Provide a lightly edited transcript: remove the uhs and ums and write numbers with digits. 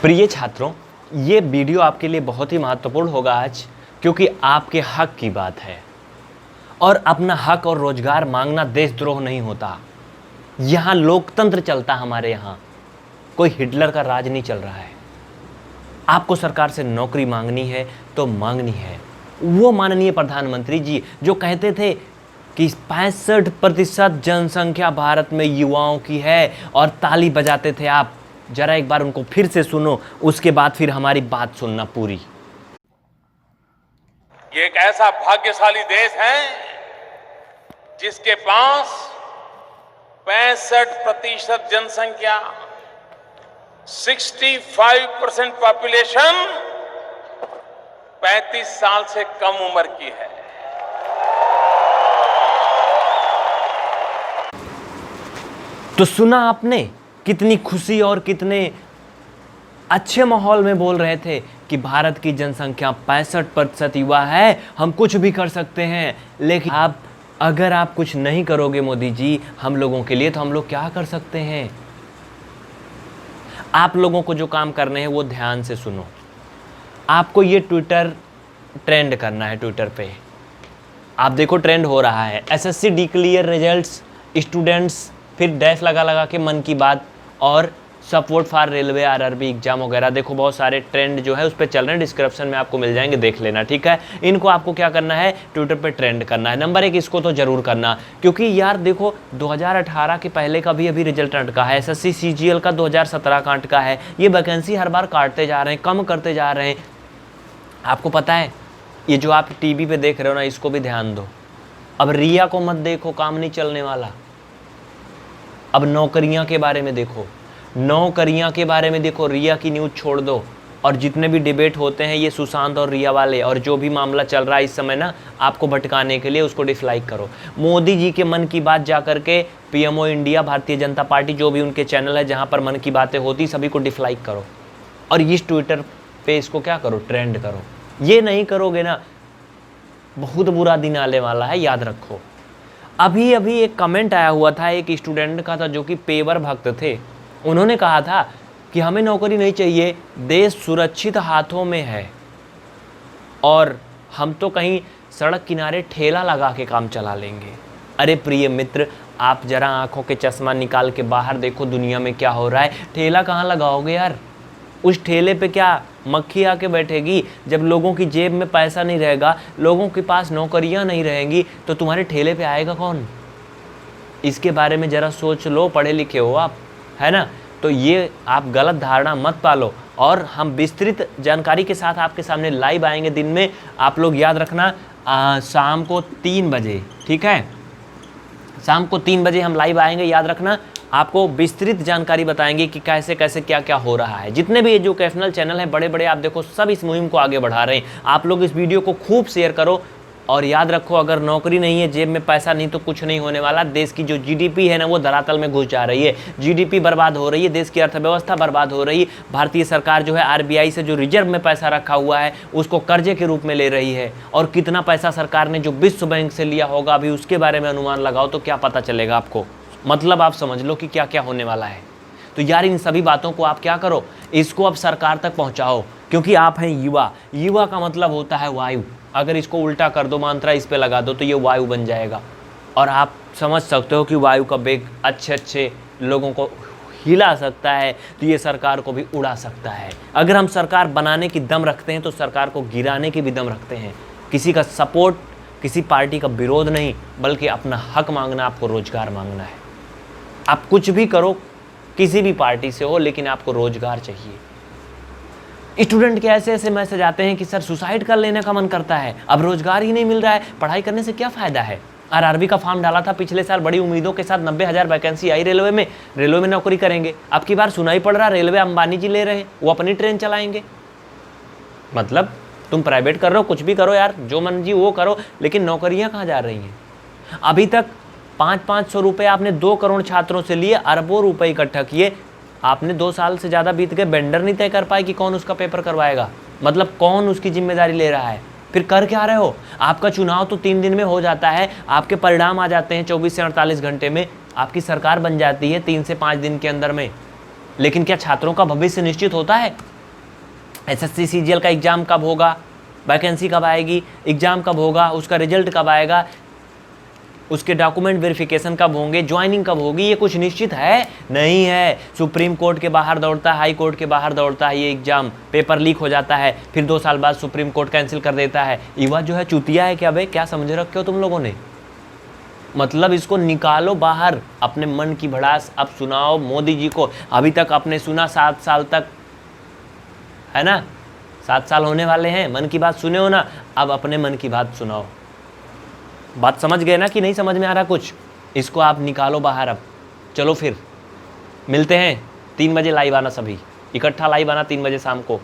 प्रिय छात्रों, ये वीडियो आपके लिए बहुत ही महत्वपूर्ण होगा आज, क्योंकि आपके हक की बात है। और अपना हक और रोजगार मांगना देशद्रोह नहीं होता। यहाँ लोकतंत्र चलता, हमारे यहाँ कोई हिटलर का राज नहीं चल रहा है। आपको सरकार से नौकरी मांगनी है तो मांगनी है। वो माननीय प्रधानमंत्री जी जो कहते थे कि 65% जनसंख्या भारत में युवाओं की है, और ताली बजाते थे आप। जरा एक बार उनको फिर से सुनो, उसके बाद फिर हमारी बात सुनना पूरी। ये एक ऐसा भाग्यशाली देश है जिसके पास 65% जनसंख्या, 65% पॉपुलेशन 35 साल से कम उम्र की है। तो सुना आपने, कितनी खुशी और कितने अच्छे माहौल में बोल रहे थे कि भारत की जनसंख्या 65% युवा है, हम कुछ भी कर सकते हैं। लेकिन अगर आप कुछ नहीं करोगे मोदी जी हम लोगों के लिए, तो हम लोग क्या कर सकते हैं? आप लोगों को जो काम करने हैं वो ध्यान से सुनो। आपको ये ट्विटर ट्रेंड करना है। ट्विटर पे आप देखो ट्रेंड हो रहा है, एसएससी डिक्लेयर रिजल्ट्स, स्टूडेंट्स, फिर डैश लगा लगा के मन की बात, और support for railway RRB exam वगैरह। देखो बहुत सारे ट्रेंड जो है उस पर चल रहे हैं, डिस्क्रिप्शन में आपको मिल जाएंगे, देख लेना, ठीक है। इनको आपको क्या करना है, ट्विटर पे ट्रेंड करना है। नंबर 1 इसको तो जरूर करना, क्योंकि यार देखो 2018 के पहले का भी अभी रिजल्ट अटका है, एसएससी सीजीएल का 2017 का अटका है। ये वैकेंसी हर बार काटते जा रहे हैं, कम करते जा रहे हैं। आपको पता है, ये जो आप टीवी पे देख रहे हो ना, इसको भी ध्यान दो। अब रिया को मत देखो, काम नहीं चलने वाला। अब नौकरियां के बारे में देखो, नौकरियां के बारे में देखो। रिया की न्यूज़ छोड़ दो, और जितने भी डिबेट होते हैं ये सुशांत और रिया वाले, और जो भी मामला चल रहा है इस समय ना आपको भटकाने के लिए, उसको डिसलाइक करो। मोदी जी के मन की बात जा करके PMO India, Bharatiya Janata party, जो भी उनके चैनल है जहाँ पर मन की बातें होती, सभी को डिसलाइक करो। और इस ट्विटर पे इसको क्या करो, ट्रेंड करो। ये नहीं करोगे ना, बहुत बुरा दिन आने वाला है, याद रखो। अभी अभी एक कमेंट आया हुआ था एक स्टूडेंट का था, जो कि पेवर भक्त थे। उन्होंने कहा था कि हमें नौकरी नहीं चाहिए, देश सुरक्षित हाथों में है, और हम तो कहीं सड़क किनारे ठेला लगा के काम चला लेंगे। अरे प्रिय मित्र, आप जरा आंखों के चश्मा निकाल के बाहर देखो, दुनिया में क्या हो रहा है। ठेला कहाँ लगाओगे यार? उस ठेले पे क्या मक्खी आके बैठेगी? जब लोगों की जेब में पैसा नहीं रहेगा, लोगों के पास नौकरियां नहीं रहेंगी, तो तुम्हारे ठेले पे आएगा कौन? इसके बारे में जरा सोच लो, पढ़े लिखे हो आप, है ना? तो ये आप गलत धारणा मत पालो, और हम विस्तृत जानकारी के साथ आपके सामने लाइव आएंगे दिन में। आप लोग याद रखना, शाम को 3 बजे, ठीक है? शाम को 3 बजे हम लाइव आएंगे, याद रखना। आपको विस्तृत जानकारी बताएंगे कि कैसे कैसे क्या क्या हो रहा है। जितने भी एजुकेशनल चैनल हैं बड़े बड़े, आप देखो सब इस मुहिम को आगे बढ़ा रहे हैं। आप लोग इस वीडियो को खूब शेयर करो, और याद रखो, अगर नौकरी नहीं है, जेब में पैसा नहीं, तो कुछ नहीं होने वाला। देश की जो जीडीपी है ना, वो धरातल में घुस जा रही है। जीडीपी बर्बाद हो रही है, देश की अर्थव्यवस्था बर्बाद हो रही है। भारतीय सरकार जो है आरबीआई से जो रिजर्व में पैसा रखा हुआ है उसको कर्जे के रूप में ले रही है। और कितना पैसा सरकार ने जो विश्व बैंक से लिया होगा, अभी उसके बारे में अनुमान लगाओ तो क्या पता चलेगा आपको। मतलब आप समझ लो कि क्या क्या होने वाला है। तो यार इन सभी बातों को आप क्या करो, इसको अब सरकार तक पहुंचाओ, क्योंकि आप हैं युवा। युवा का मतलब होता है वायु। अगर इसको उल्टा कर दो, मात्रा इस पे लगा दो, तो ये वायु बन जाएगा। और आप समझ सकते हो कि वायु का वेग अच्छे अच्छे लोगों को हिला सकता है, तो ये सरकार को भी उड़ा सकता है। अगर हम सरकार बनाने की दम रखते हैं तो सरकार को गिराने की भी दम रखते हैं। किसी का सपोर्ट, किसी पार्टी का विरोध नहीं, बल्कि अपना हक मांगना, आपको रोजगार मांगना है। आप कुछ भी करो, किसी भी पार्टी से हो, लेकिन आपको रोजगार चाहिए। स्टूडेंट के ऐसे ऐसे मैसेज आते हैं कि सर सुसाइड कर लेने का मन करता है, अब रोजगार ही नहीं मिल रहा है, पढ़ाई करने से क्या फ़ायदा है। आरआरबी का फॉर्म डाला था पिछले साल, बड़ी उम्मीदों के साथ 90,000 वैकेंसी आई रेलवे में नौकरी करेंगे। अब की बार सुनाई पड़ रहा रेलवे अंबानी जी ले रहे हैं, वो अपनी ट्रेन चलाएंगे। मतलब तुम प्राइवेट कर रहे हो, कुछ भी करो यार, जो मन जी वो करो, लेकिन नौकरियाँ कहाँ जा रही हैं? अभी तक 500-500 रुपये आपने 2 करोड़ छात्रों से लिए, अरबों रुपए इकट्ठा किए। आपने 2 साल से ज़्यादा बीत गए, वेंडर नहीं तय कर पाए कि कौन उसका पेपर करवाएगा। मतलब कौन उसकी जिम्मेदारी ले रहा है? फिर कर क्या रहे हो? आपका चुनाव तो 3 दिन में हो जाता है, आपके परिणाम आ जाते हैं 24 से 48 घंटे में, आपकी सरकार बन जाती है 3 से 5 दिन के अंदर में। लेकिन क्या छात्रों का भविष्य निश्चित होता है? एसएससी सीजीएल का एग्ज़ाम कब होगा, वैकेंसी कब आएगी, एग्ज़ाम कब होगा, उसका रिजल्ट कब आएगा, उसके डॉक्यूमेंट वेरिफिकेशन कब होंगे, ज्वाइनिंग कब होगी, ये कुछ निश्चित है नहीं है। सुप्रीम कोर्ट के बाहर दौड़ता है, हाई कोर्ट के बाहर दौड़ता है, ये एग्ज़ाम पेपर लीक हो जाता है, फिर 2 साल बाद सुप्रीम कोर्ट कैंसिल कर देता है। युवा जो है चूतिया है क्या भाई, क्या समझ रखे हो तुम लोगों ने? मतलब इसको निकालो बाहर, अपने मन की भड़ास अब सुनाओ मोदी जी को। अभी तक आपने सुना 7 साल तक, है ना, 7 साल होने वाले हैं, मन की बात सुने हो ना, अब अपने मन की बात सुनाओ। बात समझ गए ना कि नहीं समझ में आ रहा कुछ? इसको आप निकालो बाहर अब। चलो फिर मिलते हैं 3 बजे, लाइव आना, सभी इकट्ठा लाइव आना 3 बजे शाम को।